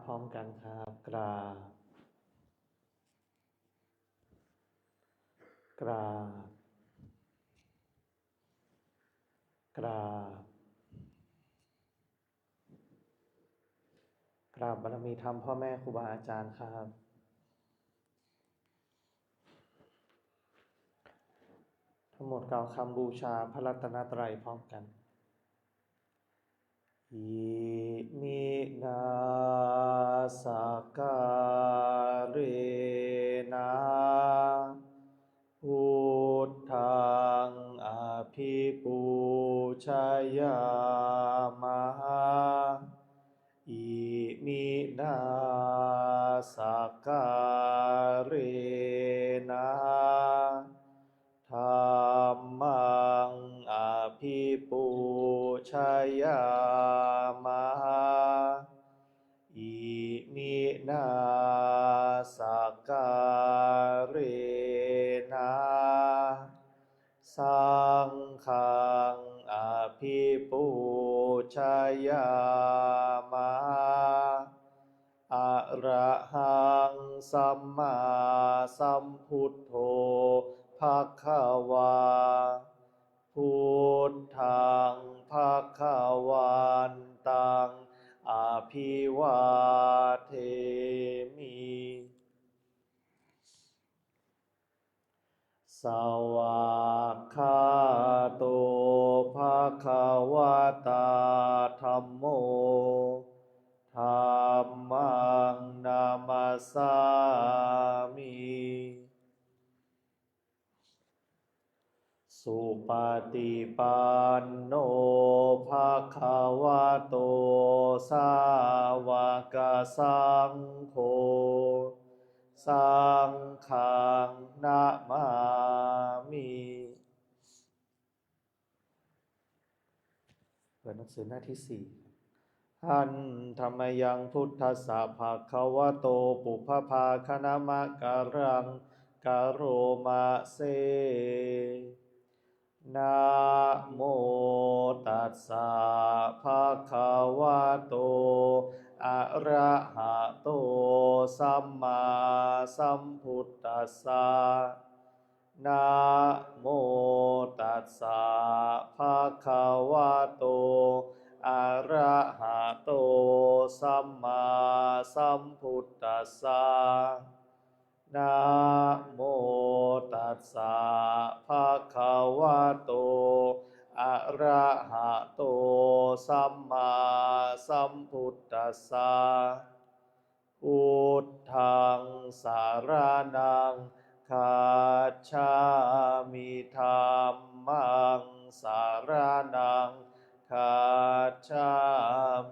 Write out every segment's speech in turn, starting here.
พร้อมกันครับกราบกราบกราบกราบบารมีธรรมพ่อแม่ครูบาอาจารย์ครับทั้งหมดกล่าวคำบูชาพระรัตนตรัยพร้อมกันอิมินาสการเรนะพุทธังอภิปูชยามะอิมินาสการเรนะธัมมังอภิปูชยามะอิมินาสการเรนะสังฆังอภิปูชยามะอะระหังสัมมาสัมพุทโธภควาพุทธังภวันตังอภิวาเทมิสวากขาโตภควตาธัมโมธัมมังนามัสสามิสุปฏิปันโนภควโตสาวกสังโฆสังฆังนะมามิเปิดหนังสือหน้าที่4หันธรรมยังพุทธัสสะภะคะวะโตปุพพาคณมะการังกโรมะเซนะโมตัสสะภะคะวะโตอะระหะโตสัมมาสัมพุทธัสสะนะโมตัสสะภะคะวะโตอะระหะโตสัมมาสัมพุทธัสสะนะโมตัสสะภะคะวะโตอะระหะโตสัมมาสัมพุทธัสสะพุทธังสารนังคัจฉามิธัมมังสารนังคัจฉา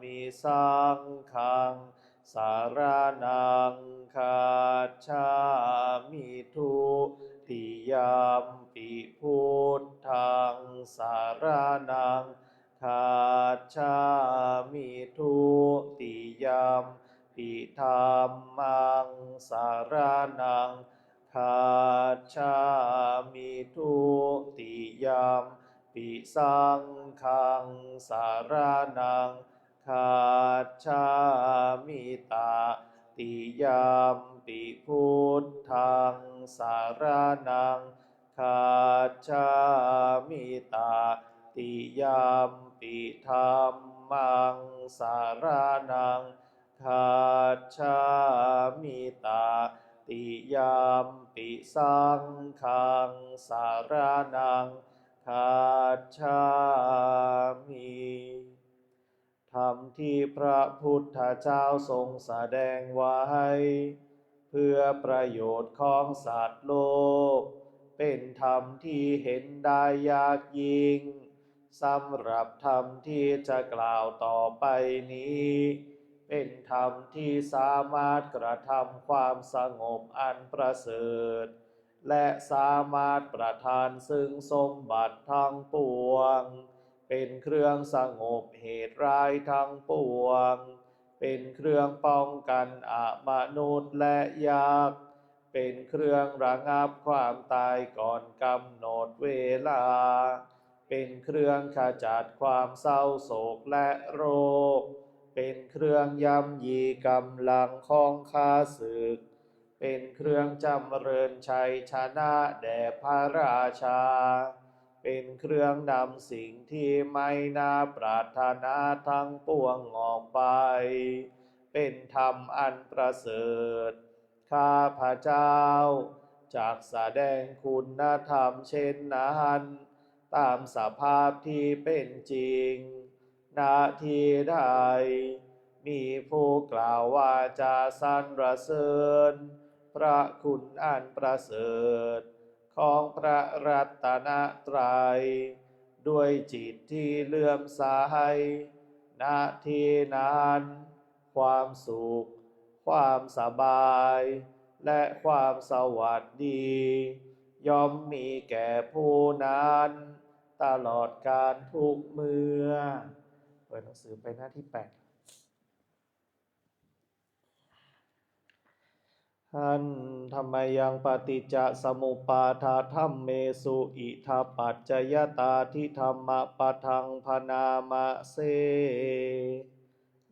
มิสังฆังสารนังคัจฉามิทุติยมปิพุทธังสารนังคัจฉามิทุติยมปิธัมมังสารนังคัจฉามิทุติยมปิสังฆังสารนังคัจฉามิตติยมปิพุทธังสารนังคัจฉามิตติยมปิธัมมังสารนังคัจฉามิตติยมปิสังฆังสารนังคัจฉามิธรรมที่พระพุทธเจ้าทรงแสดงไว้เพื่อประโยชน์ของสัตว์โลกเป็นธรรมที่เห็นได้ยากยิ่งสำหรับธรรมที่จะกล่าวต่อไปนี้เป็นธรรมที่สามารถกระทำความสงบอันประเสริฐและสามารถประทานซึ่งสมบัติทั้งปวงเป็นเครื่องสงบเหตุร้ายทั้งปวงเป็นเครื่องป้องกันอมนุษย์และยักษ์เป็นเครื่องระงับความตายก่อนกำหนดเวลาเป็นเครื่องขจัดความเศร้าโศกและโรค เป็นเครื่องย่ำยีกำลังของข้าศึกเป็นเครื่องจำเริญชัยชนะแด่พระราชาเป็นเครื่องนำสิ่งที่ไม่น่าปรารถนาทั้งปวงออกไปเป็นธรรมอันประเสริฐข้าพระเจ้าจากแสดงคุณธรรมเช่นนั้นตามสภาพที่เป็นจริงณที่ใดมีผู้กล่าวว่าจะสรรเสริญพระคุณอันประเสริฐของพระรัตนตรัยด้วยจิตที่เลื่อมใสณที่นั้นความสุขความสบายและความสวัสดีย่อมมีแก่ผู้นั้นตลอดกาลทุกเมื่อเปิดหนังสือไปหน้าที่8หันธรรมยังปฏิจจสมุปาทาธัมเมสุอิทัปปัจจยตาทิธรรมปะทังพนามะเส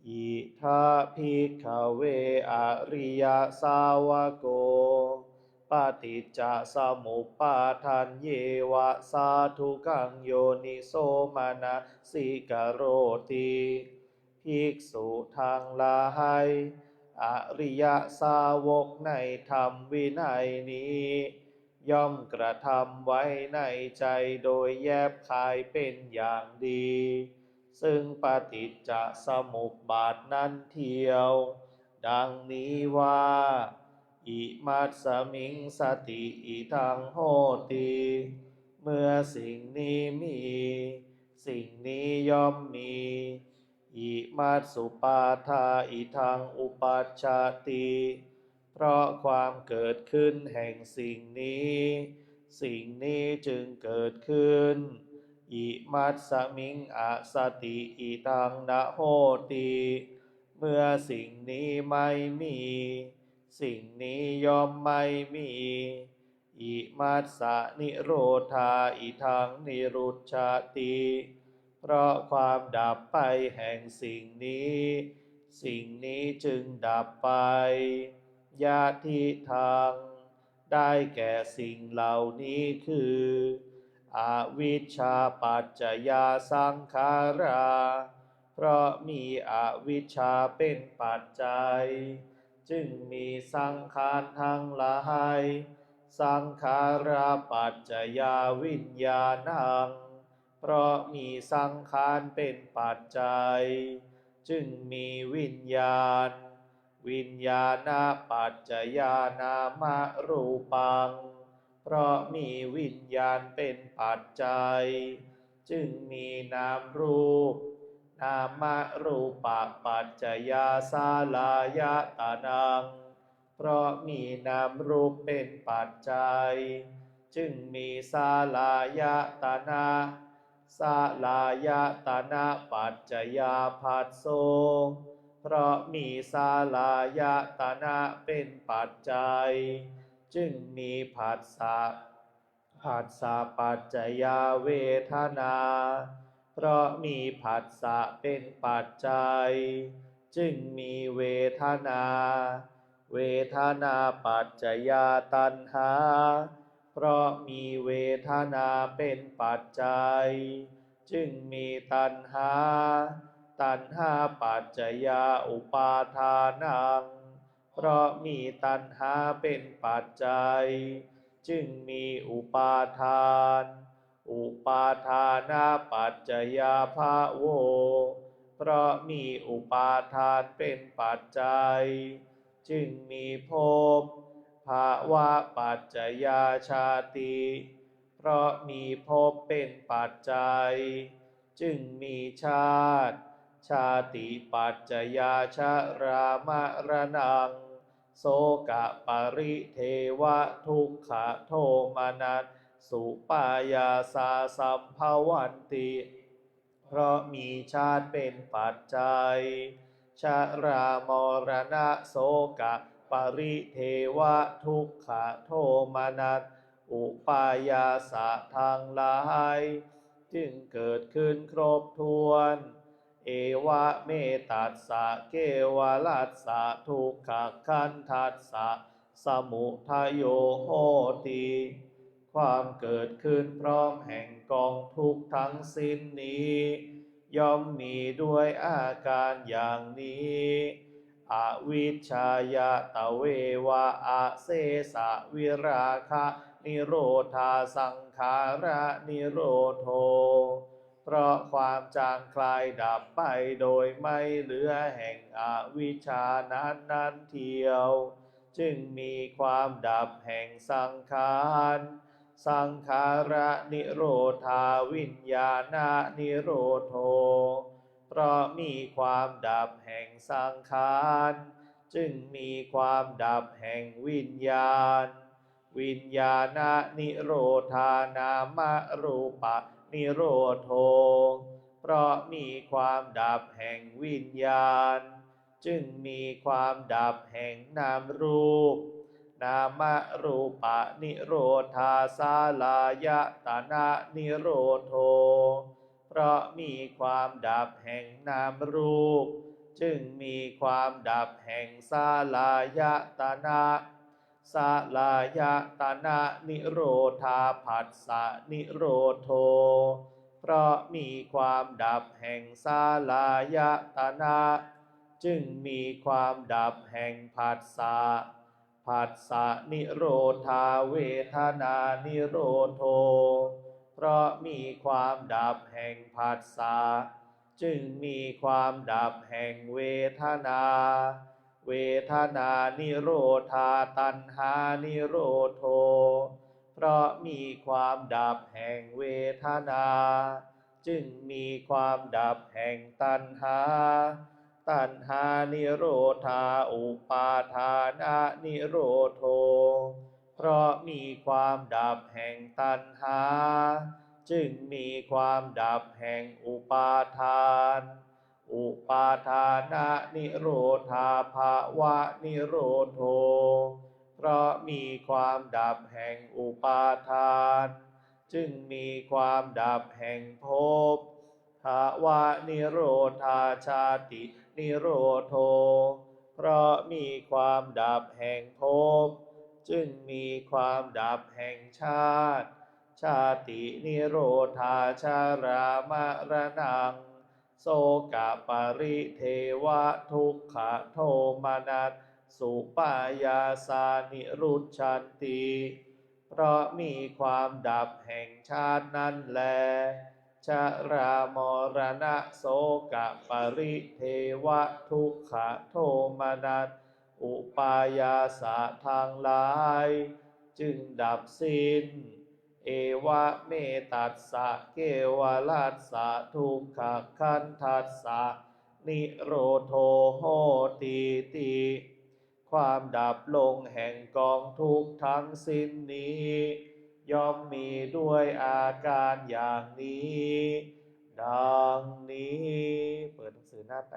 อิทาภิกขเวอริยสาวโกปฏิจจสมุปาทานเยวะสาธุกังโยนิโสมนะสิกโรติภิกษุทางหลายอริยสาวกในธรรมวินัยนี้ย่อมกระทำไว้ในใจโดยแยบคายเป็นอย่างดีซึ่งปฏิจจสมุปบาทนั้นเทียวดังนี้ว่าอิมัสสมิงสติอิทังโหติเมื่อสิ่งนี้มีสิ่งนี้ย่อมมีอิมัสสุปาทาอิทังอุปัชชาติเพราะความเกิดขึ้นแห่งสิ่งนี้สิ่งนี้จึงเกิดขึ้นอิมัสสมิงอสติอิทังนะโหติเมื่อสิ่งนี้ไม่มีสิ่งนี้ย่อมไม่มีอิมัสสนิโรธาอิทังนิรุชชาติเพราะความดับไปแห่งสิ่งนี้สิ่งนี้จึงดับไปญาติทางได้แก่สิ่งเหล่านี้คืออวิชชาปัจจยาสังขาราเพราะมีอวิชชาเป็นปัจจัยจึงมีสังขารทั้งหลายสังขาราปัจจยาวิญญาณังเพราะมีสังขารเป็นปัจจัยจึงมีวิญญาณวิญญาณปัจจยานามรูปังเพราะมีวิญญาณเป็นปัจจัยจึงมีนามรูปนามรูปปัจจยาสาลายตานังเพราะมีนามรูปเป็นปัจจัยจึงมีสาลายตนะสาลายตนะปัจจยาภัสโสเพราะมีสาลายตนะเป็นปัจจัยจึงมีผัสสะผัสสะปัจจยาเวทนาเพราะมีผัสสะเป็นปัจจัยจึงมีเวทนาเวทนาปัจจยาตัณหาเพราะมีเวทนาเป็นปัจจัยจึงมีตัณหาตัณหาปัจจยาอุปาทานังเพราะมีตัณหาเป็นปัจจัยจึงมีอุปาทานอุปาทานาปัจจยาภาโวเพราะมีอุปาทานเป็นปัจจัยจึงมีภพภาวะปัจจยาชาติเพราะมีภพเป็นปัจจัยจึงมีชาติชาติปัจจยาชรามรณังโสกะปริเทวะทุกขโทมนัสสุปายาสาสัมภวันติเพราะมีชาติเป็นปัจจัยชรามรณะโสกะปริเทวะทุกขโทมนัสอุปายาสะทางหลายจึงเกิดขึ้นครบถ้วน เอวะเมตัสสะเกวลัสสะทุกขคันทัสสะสมุทัยโยโหติความเกิดขึ้นพร้อมแห่งกองทุกข์ทั้งสิ้นนี้ย่อมมีด้วยอาการอย่างนี้อวิชชายะตะเววะอาเสสะวิราคะนิโรธาสังขาระนิโรโธเพราะความจางคลายดับไปโดยไม่เหลือแห่งอวิชชานั้นเทียวจึงมีความดับแห่งสังขารสังขาระนิโรธาวิญญาณนิโรโธเพราะมีความดับแห่งสังขารจึงมีความดับแห่งวิญญาณวิญญาณนิโรธานามรูปะนิโรโธเพราะมีความดับแห่งวิญญาณจึงมีความดับแห่งนามรูปนามรูปะนิโรธาสาลายตนะนิโรโธเพราะมีความดับแห่งนามรูปจึงมีความดับแห่งสาลายตนะสาลายตนะนิโรธาผัสสะนิโรโธเพราะมีความดับแห่งสาลายตนะจึงมีความดับแห่งผัสสะผัสสะนิโรธาเวทนานิโรโธเพราะมีความดับแห่งผัสสะจึงมีความดับแห่งเวทนาเวทนานิโรธาตัณหานิโรโธเพราะมีความดับแห่งเวทนาจึงมีความดับแห่งตัณหาตัณหานิโรธาอุปาทานะนิโรโธเพราะมีความดับแห่งตัณหาจึงมีความดับแห่งอุปาทานอุปาทานะนิโรธาภาวะนิโรโธเพราะมีความดับแห่งอุปาทานจึงมีความดับแห่งภพภาวะนิโรธาชาตินิโรโธเพราะมีความดับแห่งภพจึงมีความดับแห่งชาติชาตินิโรธาชารามรณังโสกปริเทวะทุกขโทมนัสสุปายาสานิรุชชันติเพราะมีความดับแห่งชาตินั้นแลชรามรณะโสกปริเทวะทุกขโทมนัสอุปายาสะทางหลายจึงดับสิ้นเอวะเมตัสสะเกวลัสสะทุกขคันทัสสะนิโรโธโหติความดับลงแห่งกองทุกข์ทั้งสิ้นนี้ย่อมมีด้วยอาการอย่างนี้ดังนี้เปิดหนังสือหน้า89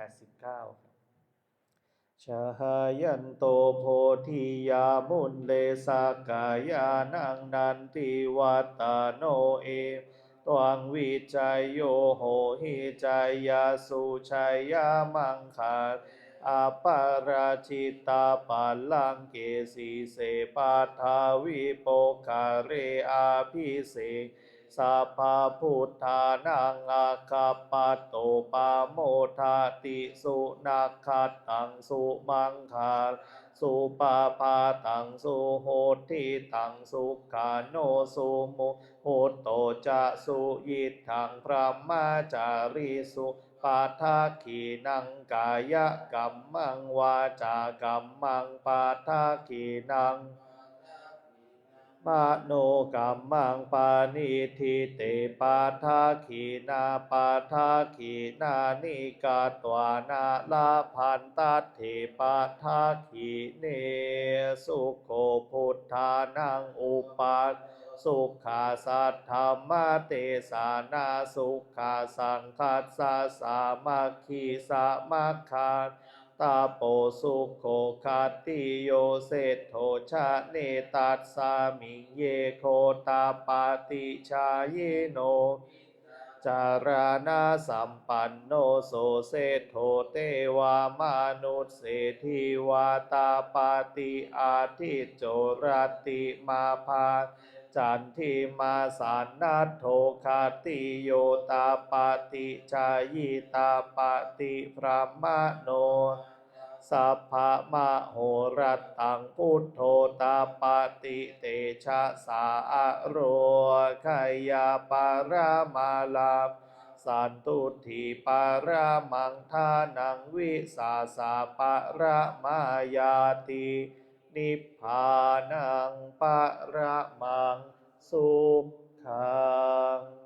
ชายันโตโพธิยามุนเลสากายานังนันติวัตาโนเอตวังวิจัยโยโหหิจายาสุชัยยามังคาอาปาราชิตาปัลลังเกสีเสปัทาวิโปคาเรอาภิเสกสัพพพุทธานังอาคัปปโตปาโมทาติสุนักขัดตังสุมังคาสุปาปาตังสุโหติตังสุขาโนสุมุโหตโตจะสุยิทังพระมาจาริสุปาทาขีนังกายกัมมังวาจากัมมังปาทาขีนังมโนกัมมังปานิทิเตปาทาขีนาปาทาขีนานิกาตวานาลาพันตัตถิปาทาขีเนสุโคพุทธานังอุปัสสุขาสัทธรรมเตสานาสุขาสังคัสสะสามัคคีสามัคคาตาโปสุโขคาติโยเศธโธชะเนตัสสามิงเยโคตาปาติชายโน จารณาสัมปันโนโสเซโทเตวามนุษย์เศรษฐีวาตาปาติอาทิโจรติมาภาจันทิมาสานัตโทคาติโยตาปาติชายิตาปาติพระมโนสัพพะมะโหรัตตังพุทโธตาปาติเตชะสาโรคายาปารามาลาสันตุถีปารามังทานังวิสาสาปาระมายาตินิพพานังปะระมังสุขัง